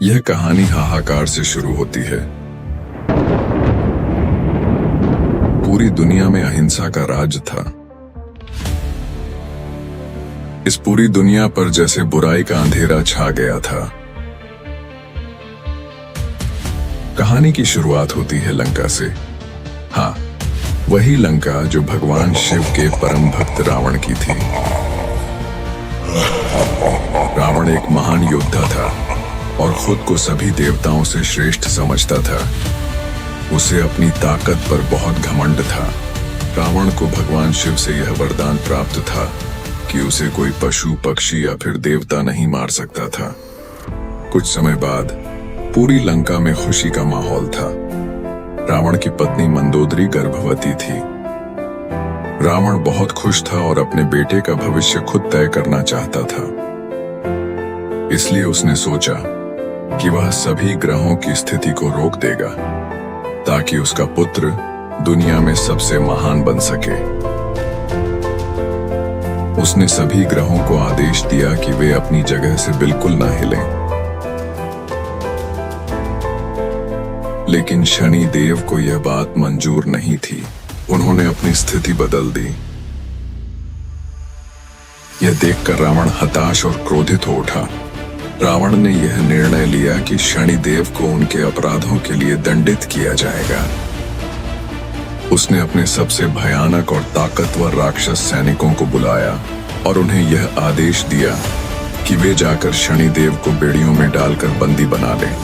यह कहानी हाहाकार से शुरू होती है। पूरी दुनिया में अहिंसा का राज था। इस पूरी दुनिया पर जैसे बुराई का अंधेरा छा गया था। कहानी की शुरुआत होती है लंका से। हाँ, वही लंका जो भगवान शिव के परम भक्त रावण की थी। रावण एक महान योद्धा था और खुद को सभी देवताओं से श्रेष्ठ समझता था। उसे अपनी ताकत पर बहुत घमंड था। रावण को भगवान शिव से यह वरदान प्राप्त था कि उसे कोई पशु, पक्षी या फिर देवता नहीं मार सकता था। कुछ समय बाद पूरी लंका में खुशी का माहौल था। रावण की पत्नी मंदोदरी गर्भवती थी। रावण बहुत खुश था और अपने बेटे का भविष्य खुद तय करना चाहता था। इसलिए उसने सोचा कि वह सभी ग्रहों की स्थिति को रोक देगा ताकि उसका पुत्र दुनिया में सबसे महान बन सके। उसने सभी ग्रहों को आदेश दिया कि वे अपनी जगह से बिल्कुल ना हिलें। लेकिन शनि देव को यह बात मंजूर नहीं थी। उन्होंने अपनी स्थिति बदल दी। यह देखकर रावण हताश और क्रोधित हो उठा। रावण ने यह निर्णय लिया कि शनि देव को उनके अपराधों के लिए दंडित किया जाएगा। उसने अपने सबसे भयानक और ताकतवर राक्षस सैनिकों को बुलाया और उन्हें यह आदेश दिया कि वे जाकर शनि देव को बेड़ियों में डालकर बंदी बना लें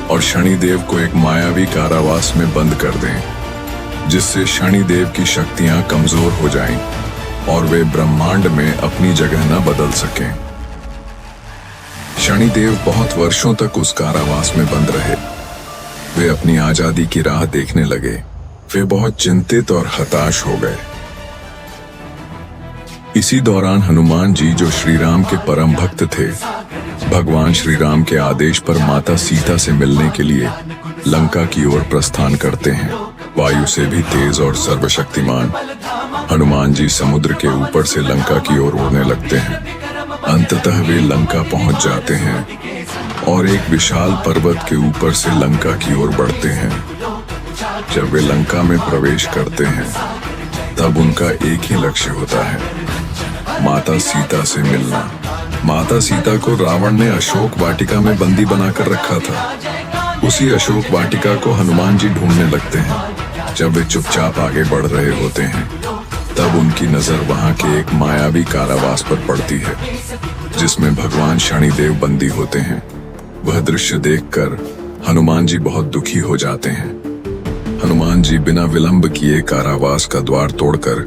और शनि देव को एक मायावी कारावास में बंद कर दें, जिससे शनि देव की शक्तियां कमजोर हो जाएं और वे ब्रह्मांड में अपनी जगह न बदल सकें। शनिदेव बहुत वर्षों तक उस कारावास में बंद रहे। वे अपनी आजादी की राह देखने लगे। वे बहुत चिंतित और हताश हो गए। इसी दौरान हनुमान जी, जो श्री राम के परम भक्त थे, भगवान श्री राम के आदेश पर माता सीता से मिलने के लिए लंका की ओर प्रस्थान करते हैं। वायु से भी तेज और सर्वशक्तिमान हनुमान जी समुद्र के ऊपर से लंका की ओर उड़ने लगते हैं। अंततः वे लंका पहुंच जाते हैं और एक विशाल पर्वत के ऊपर से लंका की ओर बढ़ते हैं। जब वे लंका में प्रवेश करते हैं तब उनका एक ही लक्ष्य होता है, माता सीता से मिलना। माता सीता को रावण ने अशोक वाटिका में बंदी बनाकर रखा था। उसी अशोक वाटिका को हनुमान जी ढूंढने लगते हैं। जब वे चुपचाप आगे बढ़ रहे होते हैं तब उनकी नजर वहां के एक मायावी कारावास पर पड़ती है जिसमें भगवान शनिदेव बंदी होते हैं। वह दृश्य देखकर हनुमान जी बहुत दुखी हो जाते हैं। हनुमान जी बिना विलंब किए कारावास का द्वार तोड़कर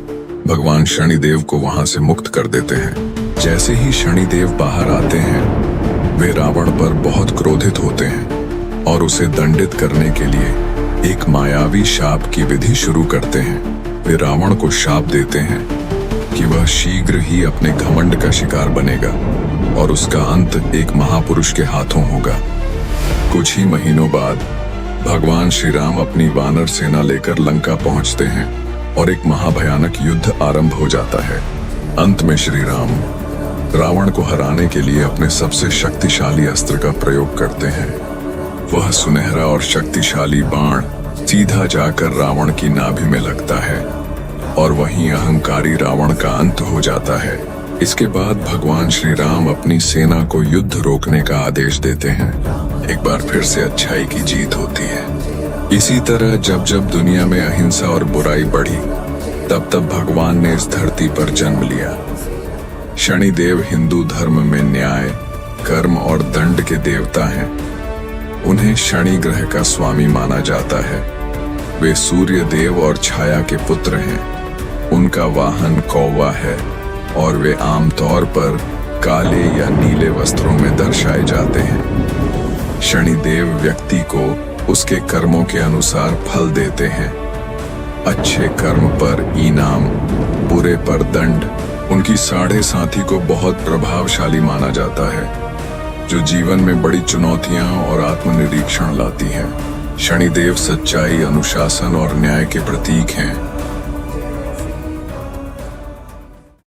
भगवान शनिदेव को वहां से मुक्त कर देते हैं। जैसे ही शनिदेव बाहर आते हैं वे रावण पर बहुत क्रोधित होते हैं और उसे दंडित करने के लिए एक मायावी शाप की विधि शुरू करते हैं। वे रावण को शाप देते हैं कि वह शीघ्र ही अपने घमंड का शिकार बनेगा और उसका अंत एक महापुरुष के हाथों होगा। कुछ ही महीनों बाद भगवान श्री राम अपनी वानर सेना लेकर लंका पहुंचते हैं और एक महाभयानक युद्ध आरंभ हो जाता है। अंत में श्री राम रावण को हराने के लिए अपने सबसे शक्तिशाली अस्त्र का प्रयोग करते हैं। वह सुनहरा और शक्तिशाली बाण सीधा जाकर रावण की नाभि में लगता है और वहीं अहंकारी रावण का अंत हो जाता है। इसके बाद भगवान श्री राम अपनी सेना को युद्ध रोकने का आदेश देते हैं। एक बार फिर से अच्छाई की जीत होती है। इसी तरह जब जब दुनिया में अहिंसा और बुराई बढ़ी तब तब भगवान ने इस धरती पर जन्म लिया। शनिदेव हिंदू धर्म में न्याय, कर्म और दंड के देवता हैं। उन्हें शनि ग्रह का स्वामी माना जाता है। वे सूर्य देव और छाया के पुत्र हैं। उनका वाहन कौवा है और वे आमतौर पर काले या नीले वस्त्रों में दर्शाए जाते हैं। शनिदेव व्यक्ति को उसके कर्मों के अनुसार फल देते हैं। अच्छे कर्म पर इनाम, बुरे पर दंड। उनकी साढ़े साथी को बहुत प्रभावशाली माना जाता है जो जीवन में बड़ी चुनौतियां और आत्मनिरीक्षण लाती हैं। शनिदेव सच्चाई, अनुशासन और न्याय के प्रतीक हैं।